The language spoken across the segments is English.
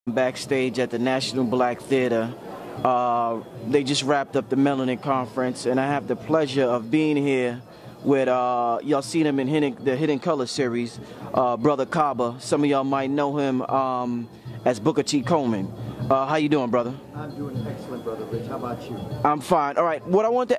Backstage at the National Black Theater. They just wrapped up the Melanin Conference, and I have the pleasure of being here with, y'all seen him in the Hidden Color series, Brother Kaba. Some of y'all might know him as Booker T. Coleman. How you doing, brother? I'm doing excellent, Brother Rich. How about you? I'm fine. All right. What I want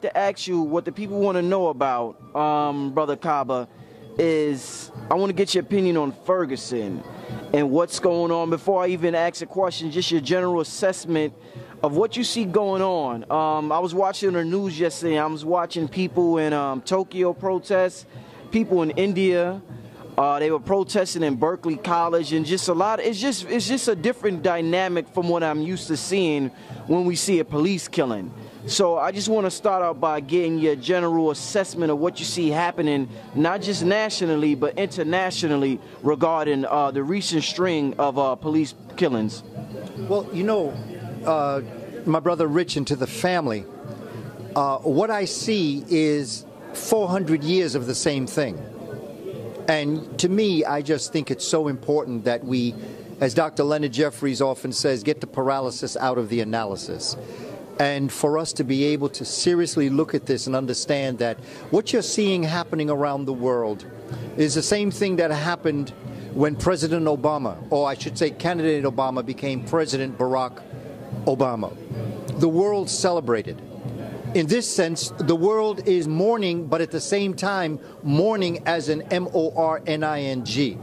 to ask you, what the people want to know about, Brother Kaba, is I want to get your opinion on Ferguson and what's going on. Before I even ask a question, just your general assessment of what you see going on. I was watching the news yesterday. I was watching people in Tokyo protest, people in India. They were protesting in Berkeley College, and just a lot. It's just a different dynamic from what I'm used to seeing when we see a police killing. So I just want to start out by getting your general assessment of what you see happening, not just nationally, but internationally, regarding the recent string of police killings. Well, you know, my brother Rich, and to the family, what I see is 400 years of the same thing. And to me, I just think it's so important that we, as Dr. Leonard Jeffries often says, get the paralysis out of the analysis. And for us to be able to seriously look at this and understand that what you're seeing happening around the world is the same thing that happened when President Obama, or I should say candidate Obama, became President Barack Obama. The world celebrated. In this sense, the world is mourning, but at the same time, mourning as an M-O-R-N-I-N-G.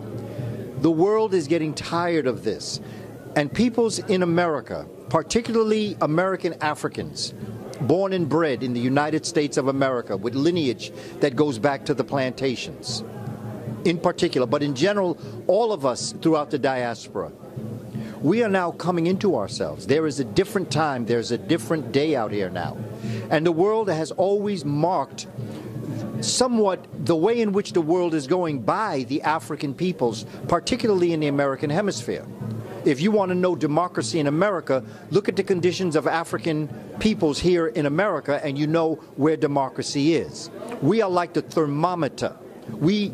The world is getting tired of this. And peoples in America, particularly American Africans, born and bred in the United States of America with lineage that goes back to the plantations, in particular, but in general, all of us throughout the diaspora, we are now coming into ourselves. There is a different time, there's a different day out here now. And the world has always marked somewhat the way in which the world is going by the African peoples, particularly in the American hemisphere. If you want to know democracy in America, look at the conditions of African peoples here in America, and you know where democracy is. We are like the thermometer. We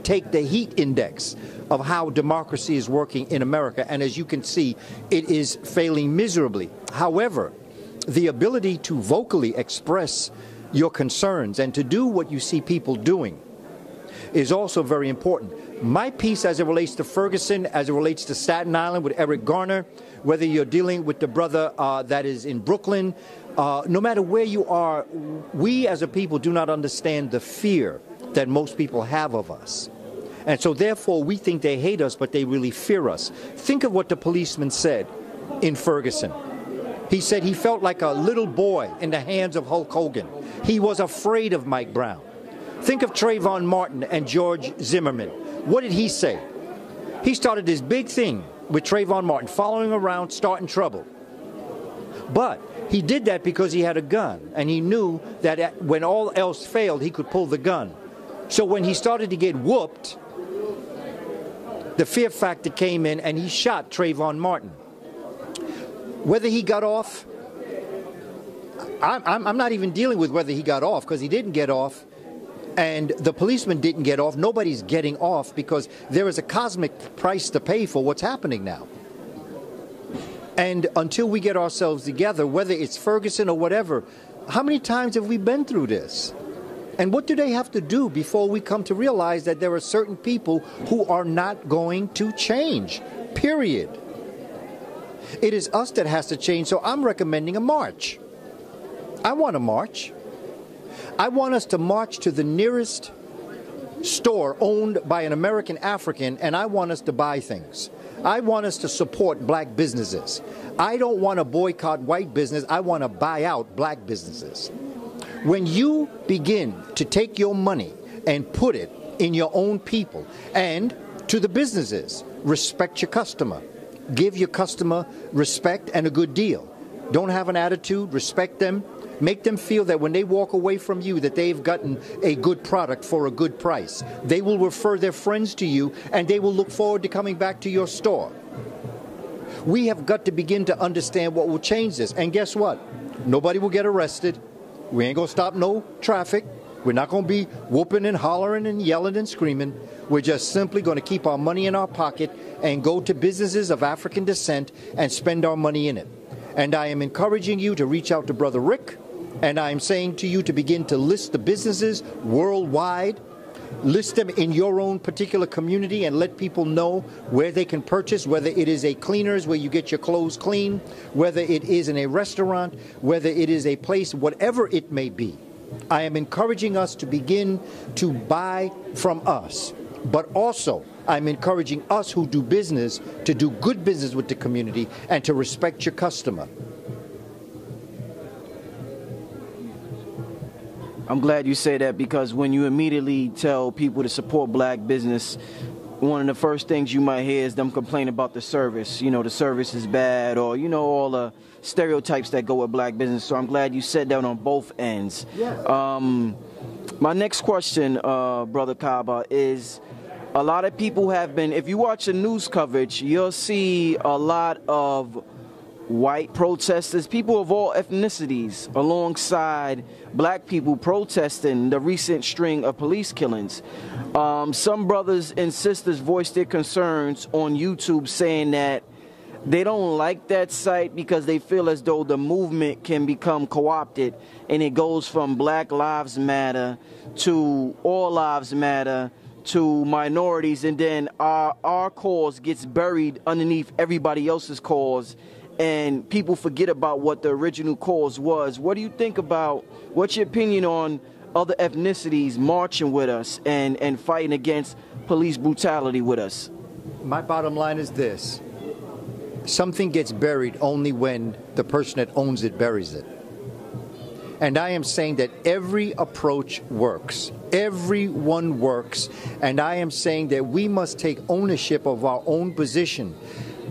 take the heat index of how democracy is working in America, and as you can see, it is failing miserably. However, the ability to vocally express your concerns and to do what you see people doing is also very important. My piece as it relates to Ferguson, as it relates to Staten Island with Eric Garner, whether you're dealing with the brother that is in Brooklyn, no matter where you are, we as a people do not understand the fear that most people have of us. And so therefore we think they hate us, but they really fear us. Think of what the policeman said in Ferguson. He said he felt like a little boy in the hands of Hulk Hogan. He was afraid of Mike Brown. Think of Trayvon Martin and George Zimmerman. What did he say? He started this big thing with Trayvon Martin, following around, starting trouble. But he did that because he had a gun, and he knew that when all else failed, he could pull the gun. So when he started to get whooped, the fear factor came in, and he shot Trayvon Martin. Whether he got off, I'm not even dealing with whether he got off, because he didn't get off. And the policeman didn't get off. Nobody's getting off because there is a cosmic price to pay for what's happening now. And until we get ourselves together, whether it's Ferguson or whatever, how many times have we been through this? And what do they have to do before we come to realize that there are certain people who are not going to change, period? It is us that has to change, so I'm recommending a march. I want a march. I want us to march to the nearest store owned by an American African, and I want us to buy things. I want us to support black businesses. I don't want to boycott white business. I want to buy out black businesses. When you begin to take your money and put it in your own people, and to the businesses, respect your customer. Give your customer respect and a good deal. Don't have an attitude, respect them. Make them feel that when they walk away from you that they've gotten a good product for a good price. They will refer their friends to you, and they will look forward to coming back to your store. We have got to begin to understand what will change this. And guess what? Nobody will get arrested. We ain't going to stop no traffic. We're not going to be whooping and hollering and yelling and screaming. We're just simply going to keep our money in our pocket and go to businesses of African descent and spend our money in it. And I am encouraging you to reach out to Brother Rick, and I am saying to you to begin to list the businesses worldwide. List them in your own particular community and let people know where they can purchase, whether it is a cleaners where you get your clothes clean, whether it is in a restaurant, whether it is a place, whatever it may be. I am encouraging us to begin to buy from us, but also I'm encouraging us who do business to do good business with the community and to respect your customer. I'm glad you say that, because when you immediately tell people to support black business, one of the first things you might hear is them complain about the service. You know, the service is bad, or, you know, all the stereotypes that go with black business. So I'm glad you said that on both ends. Yes. My next question, Brother Kaba, is a lot of people have been, if you watch the news coverage, you'll see a lot of white protesters, people of all ethnicities, alongside black people protesting the recent string of police killings. Some brothers and sisters voiced their concerns on YouTube, saying that they don't like that sight because they feel as though the movement can become co-opted, and it goes from Black Lives Matter to All Lives Matter to minorities, and then our cause gets buried underneath everybody else's cause, and people forget about what the original cause was. What do you think about, what's your opinion on other ethnicities marching with us and fighting against police brutality with us? My bottom line is this. Something gets buried only when the person that owns it buries it. And I am saying that every approach works. Everyone works. And I am saying that we must take ownership of our own position.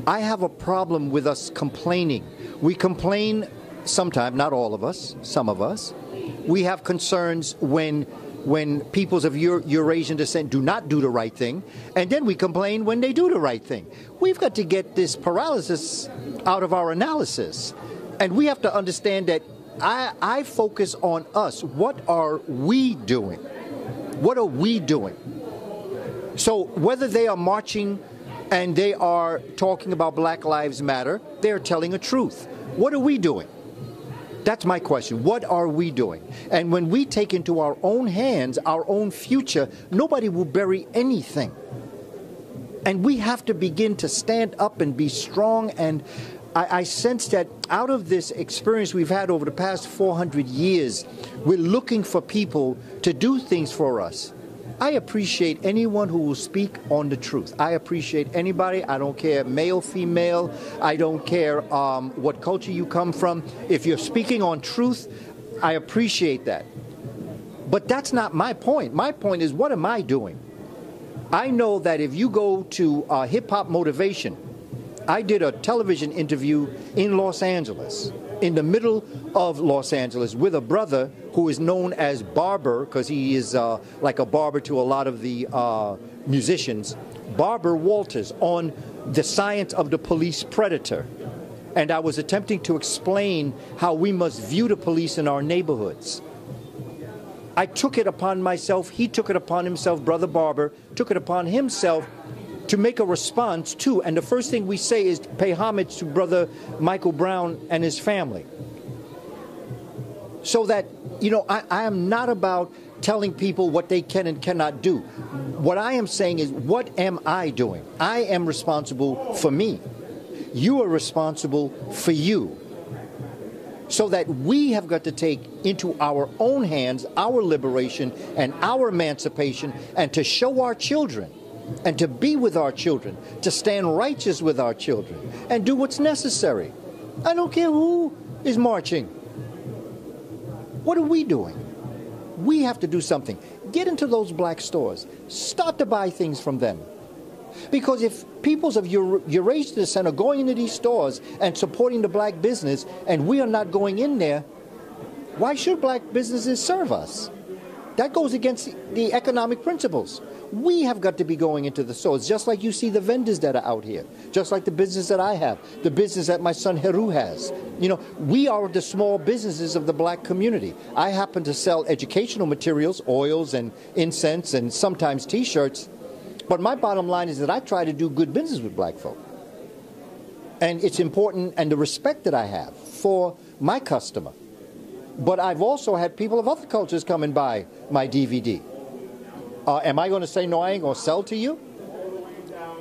I have a problem with us complaining. We complain sometimes, not all of us, some of us. We have concerns when peoples of Eurasian descent do not do the right thing, and then we complain when they do the right thing. We've got to get this paralysis out of our analysis. And we have to understand that I focus on us. What are we doing? What are we doing? So whether they are marching and they are talking about Black Lives Matter, they are telling a truth. What are we doing? That's my question. What are we doing? And when we take into our own hands our own future, nobody will bury anything. And we have to begin to stand up and be strong. And I sense that out of this experience we've had over the past 400 years, we're looking for people to do things for us. I appreciate anyone who will speak on the truth. I appreciate anybody. I don't care, male, female. I don't care what culture you come from. If you're speaking on truth, I appreciate that. But that's not my point. My point is, what am I doing? I know that if you go to Hip Hop Motivation, I did a television interview in Los Angeles, in the middle of Los Angeles, with a brother who is known as Barber, because he is like a barber to a lot of the musicians, Barber Walters, on the science of the police predator. And I was attempting to explain how we must view the police in our neighborhoods. I took it upon myself, he took it upon himself, Brother Barber took it upon himself to make a response to, and the first thing we say is pay homage to Brother Michael Brown and his family. So that, you know, I am not about telling people what they can and cannot do. What I am saying is, what am I doing? I am responsible for me. You are responsible for you. So that we have got to take into our own hands our liberation and our emancipation, and to show our children, and to be with our children, to stand righteous with our children, and do what's necessary. I don't care who is marching. What are we doing? We have to do something. Get into those black stores. Start to buy things from them. Because if peoples of Eurasian descent are going into these stores and supporting the black business, and we are not going in there, why should black businesses serve us? That goes against the economic principles. We have got to be going into the stores, just like you see the vendors that are out here, just like the business that I have, the business that my son Heru has. You know, we are the small businesses of the black community. I happen to sell educational materials, oils and incense and sometimes T-shirts, but my bottom line is that I try to do good business with black folk. And it's important, and the respect that I have for my customer. But I've also had people of other cultures come and buy my DVD. Am I going to say, no, I ain't going to sell to you?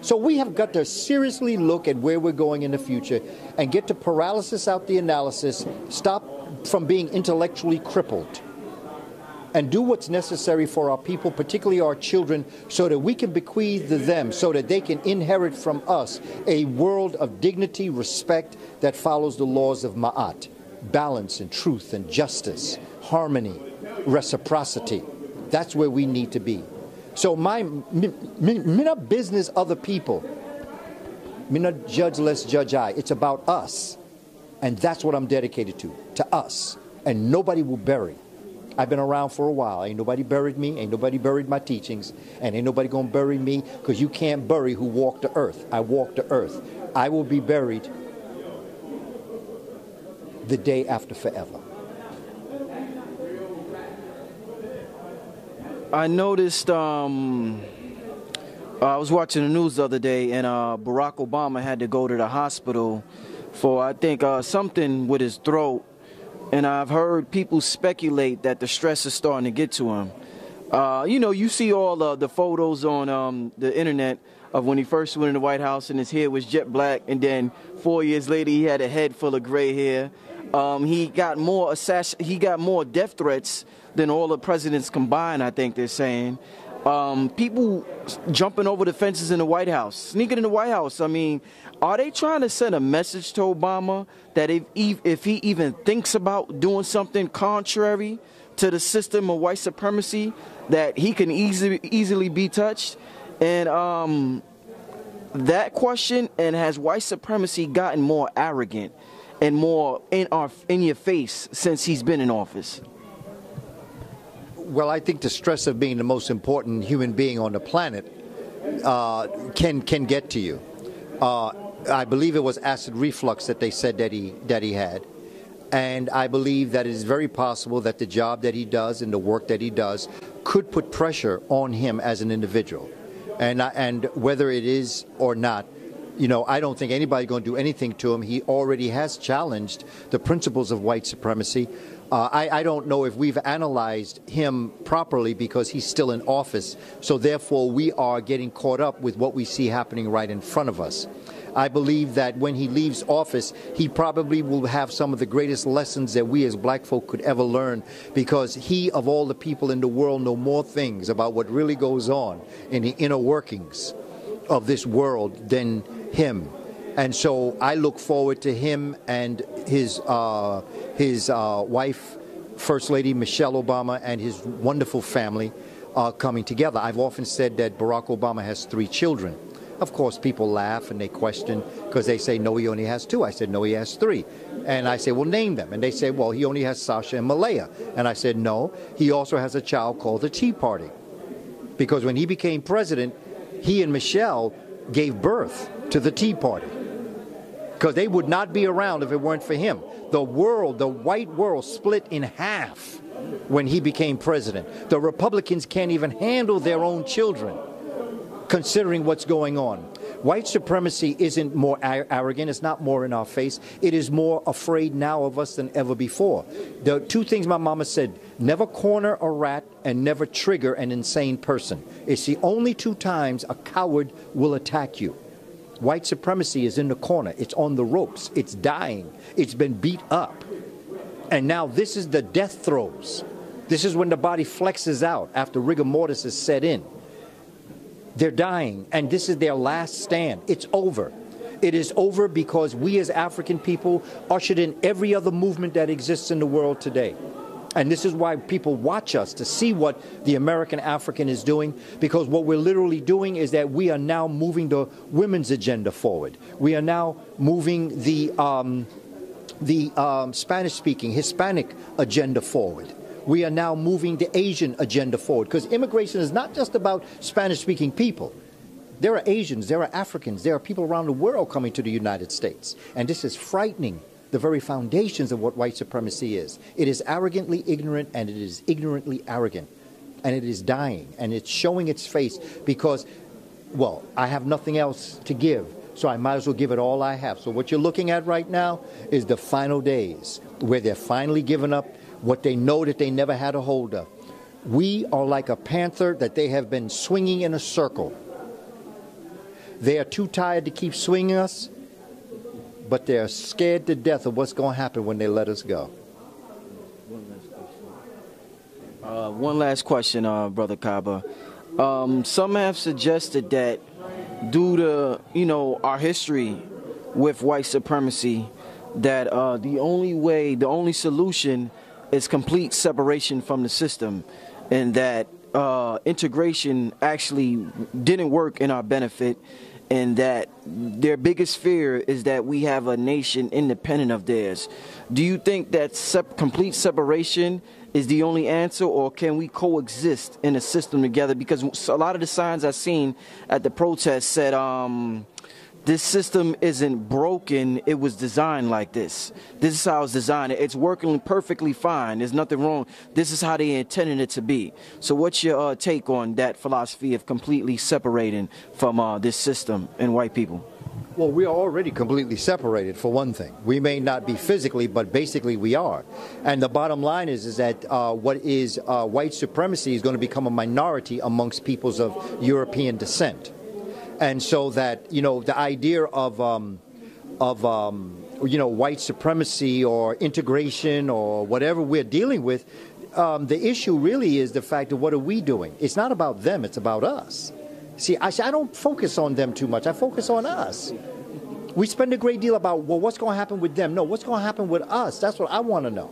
So we have got to seriously look at where we're going in the future and get to paralysis out the analysis, stop from being intellectually crippled, and do what's necessary for our people, particularly our children, so that we can bequeath to them, so that they can inherit from us a world of dignity, respect that follows the laws of Ma'at. Balance and truth and justice, harmony, reciprocity. That's where we need to be. So me not business other people. Me not judge less judge I. It's about us. And that's what I'm dedicated to us. And nobody will bury. I've been around for a while. Ain't nobody buried me. Ain't nobody buried my teachings. And ain't nobody gonna bury me, because you can't bury who walked the earth. I walked the earth. I will be buried the day after forever. I noticed, I was watching the news the other day, and Barack Obama had to go to the hospital for, I think, something with his throat. And I've heard people speculate that the stress is starting to get to him. You know, you see all the photos on the internet of when he first went in the White House and his hair was jet black, and then 4 years later he had a head full of gray hair. He got more death threats than all the presidents combined, I think they're saying. People jumping over the fences in the White House, sneaking in the White House. I mean, are they trying to send a message to Obama that if he even thinks about doing something contrary to the system of white supremacy, that he can easily be touched? And that question, and has white supremacy gotten more arrogant and more in your face since he's been in office? Well, I think the stress of being the most important human being on the planet can get to you. I believe it was acid reflux that they said that he had, and I believe that it is very possible that the job that he does and the work that he does could put pressure on him as an individual, and whether it is or not, you know, I don't think anybody's going to do anything to him. He already has challenged the principles of white supremacy. I don't know if we've analyzed him properly because he's still in office. So therefore, we are getting caught up with what we see happening right in front of us. I believe that when he leaves office, he probably will have some of the greatest lessons that we as black folk could ever learn, because he, of all the people in the world, know more things about what really goes on in the inner workings of this world than him. And so I look forward to him and his wife, First Lady Michelle Obama, and his wonderful family coming together. I've often said that Barack Obama has 3 children. Of course, people laugh and they question because they say, no, he only has 2. I said, no, he has 3. And I say, well, name them. And they say, well, he only has Sasha and Malaya. And I said, no, he also has a child called the Tea Party. Because when he became president, he and Michelle gave birth to the Tea Party. Because they would not be around if it weren't for him. The world, the white world, split in half when he became president. The Republicans can't even handle their own children, considering what's going on. White supremacy isn't more arrogant. It's not more in our face. It is more afraid now of us than ever before. The 2 things my mama said: never corner a rat and never trigger an insane person. It's the only 2 times a coward will attack you. White supremacy is in the corner. It's on the ropes. It's dying. It's been beat up. And now this is the death throes. This is when the body flexes out after rigor mortis is set in. They're dying, and this is their last stand. It's over. It is over because we as African people ushered in every other movement that exists in the world today. And this is why people watch us, to see what the American African is doing, because what we're literally doing is that we are now moving the women's agenda forward. We are now moving the Spanish-speaking, Hispanic agenda forward. We are now moving the Asian agenda forward, because immigration is not just about Spanish-speaking people. There are Asians, there are Africans, there are people around the world coming to the United States. And this is frightening the very foundations of what white supremacy is. It is arrogantly ignorant, and it is ignorantly arrogant. And it is dying, and it's showing its face because, well, I have nothing else to give, so I might as well give it all I have. So what you're looking at right now is the final days, where they're finally giving up what they know that they never had a hold of. We are like a panther that they have been swinging in a circle. They are too tired to keep swinging us, but they're scared to death of what's going to happen when they let us go. One last question, Brother Kaba. Some have suggested that due to, our history with white supremacy, that the only solution is complete separation from the system, and that integration actually didn't work in our benefit, and that their biggest fear is that we have a nation independent of theirs. Do you think that complete separation is the only answer, or can we coexist in a system together? Because a lot of the signs I've seen at the protest said, this system isn't broken, it was designed like this. This is how it's designed. It's working perfectly fine. There's nothing wrong. This is how they intended it to be. So what's your take on that philosophy of completely separating from this system and white people? Well, we are already completely separated, for one thing. We may not be physically, but basically we are. And the bottom line is that what is white supremacy is going to become a minority amongst peoples of European descent. And so that, the idea of white supremacy or integration or whatever we're dealing with, the issue really is the fact of what are we doing? It's not about them, it's about us. See, I don't focus on them too much. I focus on us. We spend a great deal about, well, what's going to happen with them? No, what's going to happen with us? That's what I want to know.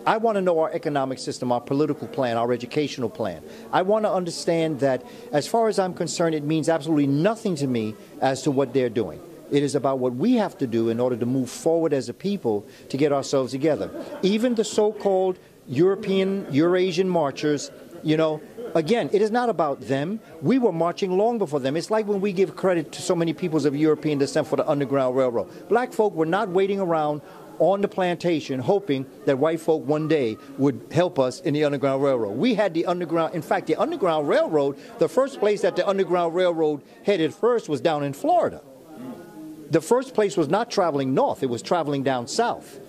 I want to know our economic system, our political plan, our educational plan. I want to understand that, as far as I'm concerned, it means absolutely nothing to me as to what they're doing. It is about what we have to do in order to move forward as a people to get ourselves together. Even the so-called Eurasian marchers, again, it is not about them. We were marching long before them. It's like when we give credit to so many peoples of European descent for the Underground Railroad. Black folk were not waiting around on the plantation hoping that white folk one day would help us in the Underground Railroad. We had the Underground, in fact, the Underground Railroad, the first place that the Underground Railroad headed first was down in Florida. The first place was not traveling north, it was traveling down south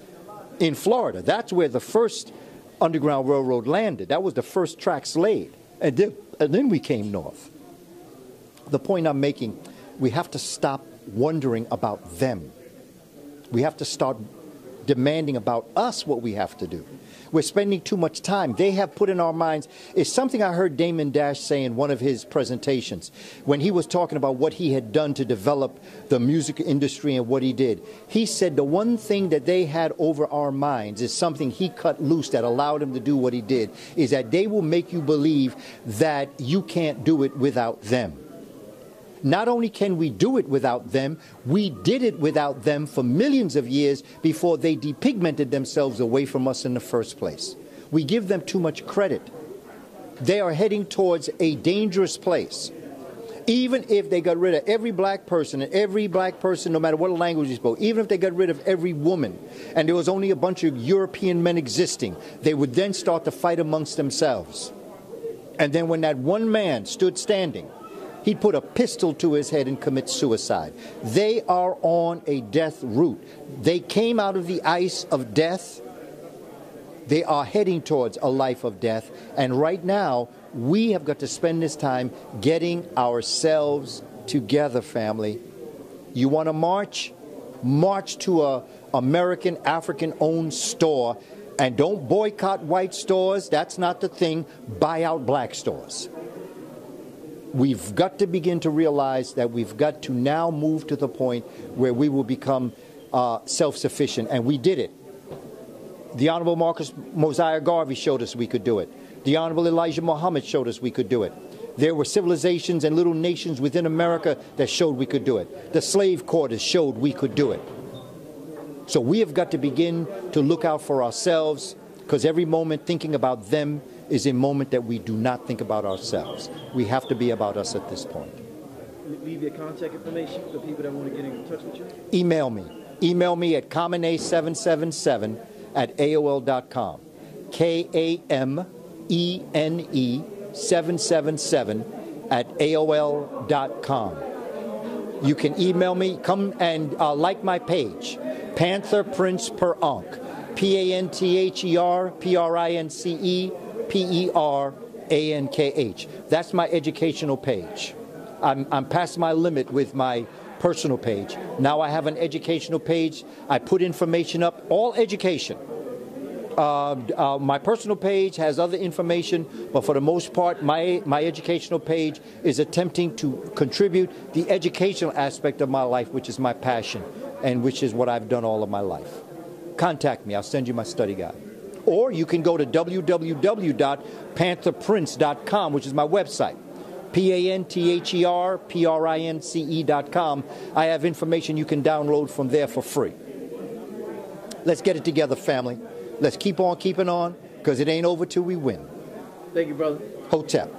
in Florida. That's where the first Underground Railroad landed. That was the first tracks laid. And then we came north. The point I'm making, we have to stop wondering about them. We have to start demanding about us what we have to do. We're spending too much time. They have put in our minds, it's something I heard Damon Dash say in one of his presentations when he was talking about what he had done to develop the music industry and what he did. He said the one thing that they had over our minds is something he cut loose that allowed him to do what he did, is that they will make you believe that you can't do it without them. Not only can we do it without them, we did it without them for millions of years before they depigmented themselves away from us in the first place. We give them too much credit. They are heading towards a dangerous place. Even if they got rid of every black person, and every black person, no matter what language you spoke, even if they got rid of every woman, and there was only a bunch of European men existing, they would then start to fight amongst themselves. And then when that one man stood standing, he'd put a pistol to his head and commit suicide. They are on a death route. They came out of the ice of death. They are heading towards a life of death. And right now, we have got to spend this time getting ourselves together, family. You want to march? March to a American, African-owned store. And don't boycott white stores. That's not the thing. Buy out black stores. We've got to begin to realize that we've got to now move to the point where we will become self-sufficient, and we did it. The Honorable Marcus Mosiah Garvey showed us we could do it. The Honorable Elijah Muhammad showed us we could do it. There were civilizations and little nations within America that showed we could do it. The slave quarters showed we could do it. So we have got to begin to look out for ourselves, because every moment thinking about them is a moment that we do not think about ourselves. We have to be about us at this point. Leave your contact information for people that want to get in touch with you. Email me. Email me at Kamene777 at AOL.com. KAMENE 777 at AOL.com. You can email me. Come and like my page, Panther Prince Per Ankh. PANTHER PRINCE PERANKH. That's my educational page. I'm past my limit with my personal page. Now I have an educational page. I put information up, all education. My personal page has other information, but for the most part, my educational page is attempting to contribute the educational aspect of my life, which is my passion, and which is what I've done all of my life. Contact me. I'll send you my study guide. Or you can go to www.pantherprince.com, which is my website. PANTHERPRINCE.com. I have information you can download from there for free. Let's get it together, family. Let's keep on keeping on, because it ain't over till we win. Thank you, brother. Hotep.